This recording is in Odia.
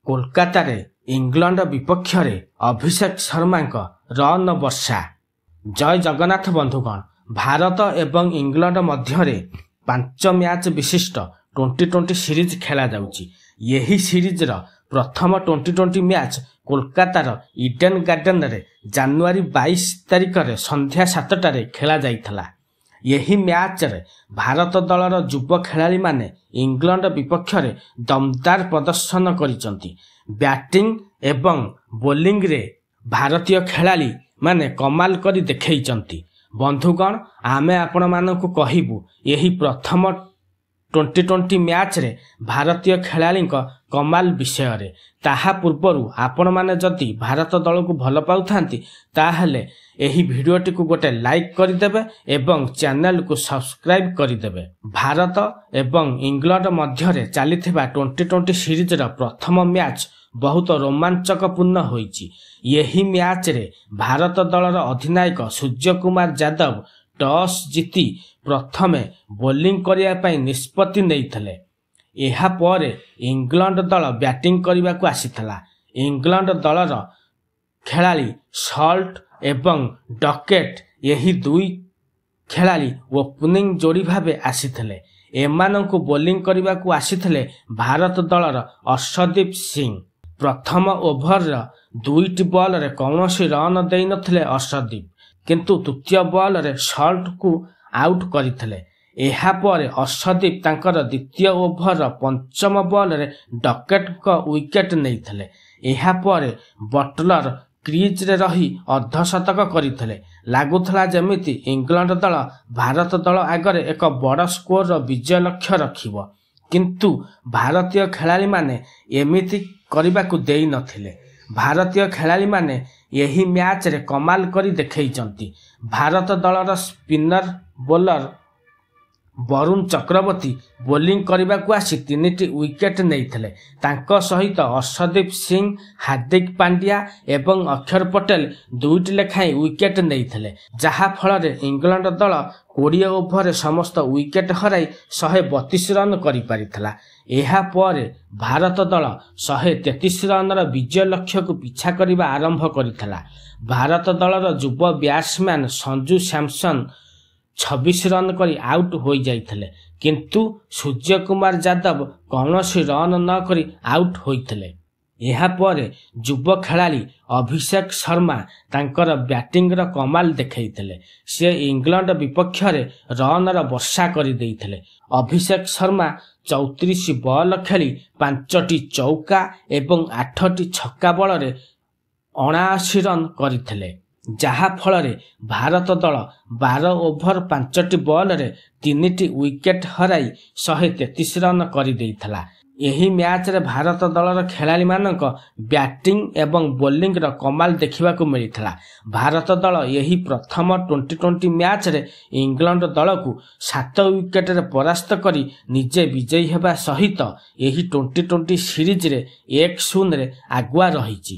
କୋଲକାତାରେ ଇଂଲଣ୍ଡ ବିପକ୍ଷରେ ଅଭିଷେକ ଶର୍ମାଙ୍କ ରନ୍ ବର୍ଷା। ଜୟ ଜଗନ୍ନାଥ ବନ୍ଧୁଗଣ। ଭାରତ ଏବଂ ଇଂଲଣ୍ଡ ମଧ୍ୟରେ 5 ମ୍ୟାଚ୍ ବିଶିଷ୍ଟ ଟି20 ସିରିଜ୍ ଖେଳାଯାଉଛି। ଏହି ସିରିଜର ପ୍ରଥମ ଟି20 ମ୍ୟାଚ୍ କୋଲକାତାର ଇଡେନ୍ ଗାର୍ଡେନରେ ଜାନୁଆରୀ 22 ତାରିଖରେ ସନ୍ଧ୍ୟା 7ଟାରେ ଖେଳାଯାଇଥିଲା। ଏହି ମ୍ୟାଚ୍ରେ ଭାରତ ଦଳର ଯୁବ ଖେଳାଳିମାନେ ଇଂଲଣ୍ଡ ବିପକ୍ଷରେ ଦମଦାର ପ୍ରଦର୍ଶନ କରିଛନ୍ତି। ବ୍ୟାଟିଂ ଏବଂ ବୋଲିଂରେ ଭାରତୀୟ ଖେଳାଳି ମାନେ କମାଲ କରି ଦେଖାଇଛନ୍ତି। ବନ୍ଧୁଗଣ, ଆମେ ଆପଣମାନଙ୍କୁ କହିବୁ ଏହି ପ୍ରଥମ ଟି20 ମ୍ୟାଚ୍ରେ ଭାରତୀୟ ଖେଳାଳିଙ୍କ କମାଲ ବିଷୟରେ। ତାହା ପୂର୍ବରୁ ଆପଣମାନେ ଯଦି ଭାରତ ଦଳକୁ ଭଲ ପାଉଥାନ୍ତି ତାହେଲେ ଏହି ଭିଡ଼ିଓଟିକୁ ଗୋଟେ ଲାଇକ୍ କରିଦେବେ ଏବଂ ଚ୍ୟାନେଲକୁ ସବସ୍କ୍ରାଇବ୍ କରିଦେବେ। ଭାରତ ଏବଂ ଇଂଲଣ୍ଡ ମଧ୍ୟରେ ଚାଲିଥିବା ଟି20 ସିରିଜର ପ୍ରଥମ ମ୍ୟାଚ୍ ବହୁତ ରୋମାଞ୍ଚକପୂର୍ଣ୍ଣ ହୋଇଛି। ଏହି ମ୍ୟାଚ୍ରେ ଭାରତ ଦଳର ଅଧିନାୟକ ସୂର୍ଯ୍ୟକୁମାର ଯାଦବ ଟସ୍ ଜିତି ପ୍ରଥମେ ବୋଲିଂ କରିବା ପାଇଁ ନିଷ୍ପତ୍ତି ନେଇଥିଲେ। ଏହାପରେ ଇଂଲଣ୍ଡ ଦଳ ବ୍ୟାଟିଂ କରିବାକୁ ଆସିଥିଲା। ଇଂଲଣ୍ଡ ଦଳର ଖେଳାଳି ସଲ୍ଟ ଏବଂ ଡକେଟ୍ ଏହି ଦୁଇ ଖେଳାଳି ଓପନିଂ ଯୋଡ଼ି ଭାବେ ଆସିଥିଲେ। ଏମାନଙ୍କୁ ବୋଲିଂ କରିବାକୁ ଆସିଥିଲେ ଭାରତ ଦଳର ଅର୍ଶଦୀପ ସିଂ। ପ୍ରଥମ ଓଭରର 2ଟି ବଲରେ କୌଣସି ରନ୍ ଦେଇନଥିଲେ ଅର୍ଶଦୀପ, କିନ୍ତୁ ତୃତୀୟ ବଲରେ ସଲ୍ଟକୁ ଆଉଟ୍ କରିଥିଲେ। ଏହାପରେ ଅର୍ଶଦୀପ ତାଙ୍କର ଦ୍ୱିତୀୟ ଓଭରର ପଞ୍ଚମ ବଲରେ ଡକେଟ୍ଙ୍କ ୱିକେଟ୍ ନେଇଥିଲେ। ଏହାପରେ ବଟଲର କ୍ରିଜ୍ରେ ରହି ଅର୍ଦ୍ଧଶତକ କରିଥିଲେ। ଲାଗୁଥିଲା ଯେମିତି ଇଂଲଣ୍ଡ ଦଳ ଭାରତ ଦଳ ଆଗରେ ଏକ ବଡ଼ ସ୍କୋରର ବିଜୟ ଲକ୍ଷ୍ୟ ରଖିବ, କିନ୍ତୁ ଭାରତୀୟ ଖେଳାଳିମାନେ ଏମିତି କରିବାକୁ ଦେଇନଥିଲେ। ଭାରତୀୟ ଖେଳାଳିମାନେ ଏହି ମ୍ୟାଚ୍ରେ କମାଲ କରି ଦେଖାଇଛନ୍ତି। ଭାରତ ଦଳର spinner bowler Varun Chakravarthy bowling କରିବାକୁ ଆସି 3ଟି ୱିକେଟ୍ ନେଇଥିଲେ। ତାଙ୍କ ସହିତ ଅର୍ଶଦୀପ ସିଂ, ହାର୍ଦ୍ଦିକ ପାଣ୍ଡ୍ୟା ଏବଂ ଅକ୍ଷର ପଟେଲ 2ଟି ଲେଖାଏଁ ୱିକେଟ୍ ନେଇଥିଲେ, ଯାହାଫଳରେ ଇଂଲଣ୍ଡ ଦଳ 20 ଓଭରରେ ସମସ୍ତ ୱିକେଟ୍ ହରାଇ 132 ରନ୍ କରିପାରିଥିଲା। ଏହାପରେ ଭାରତ ଦଳ 133 ରନ୍ର ବିଜୟ ଲକ୍ଷ୍ୟକୁ ପିଛା କରିବା ଆରମ୍ଭ କରିଥିଲା। ଭାରତ ଦଳର ଯୁବ ବ୍ୟାଟ୍ସମ୍ୟାନ୍ ସଞ୍ଜୁ ସ୍ୟାମସନ୍ 26 ରନ୍ କରି ଆଉଟ୍ ହୋଇଯାଇଥିଲେ, କିନ୍ତୁ ସୂର୍ଯ୍ୟକୁମାର ଯାଦବ କୌଣସି ରନ୍ ନ କରି ଆଉଟ୍ ହୋଇଥିଲେ। ଏହାପରେ ଯୁବ ଖେଳାଳି ଅଭିଷେକ ଶର୍ମା ତାଙ୍କର ବ୍ୟାଟିଂର କମାଲ ଦେଖାଇଥିଲେ। ସେ ଇଂଲଣ୍ଡ ବିପକ୍ଷରେ ରନ୍ର ବର୍ଷା କରିଦେଇଥିଲେ। ଅଭିଷେକ ଶର୍ମା 34 ବଲ୍ ଖେଳି 5ଟି ଚୌକା ଏବଂ 8ଟି ଛକା ବଳରେ 79 ରନ୍ କରିଥିଲେ, ଯାହାଫଳରେ ଭାରତ ଦଳ 12 ଓଭର 5ଟି ବଲରେ 3ଟି ୱିକେଟ୍ ହରାଇ 133 ରନ୍ କରିଦେଇଥିଲା। ଏହି ମ୍ୟାଚ୍ରେ ଭାରତ ଦଳର ଖେଳାଳିମାନଙ୍କ ବ୍ୟାଟିଂ ଏବଂ ବୋଲିଂର କମାଲ ଦେଖିବାକୁ ମିଳିଥିଲା। ଭାରତ ଦଳ ଏହି ପ୍ରଥମ ଟି20 ମ୍ୟାଚ୍ରେ ଇଂଲଣ୍ଡ ଦଳକୁ 7 ୱିକେଟରେ ପରାସ୍ତ କରି ନିଜେ ବିଜୟୀ ହେବା ସହିତ ଏହି ଟି20 ସିରିଜରେ 1-0ରେ ଆଗୁଆ ରହିଛି।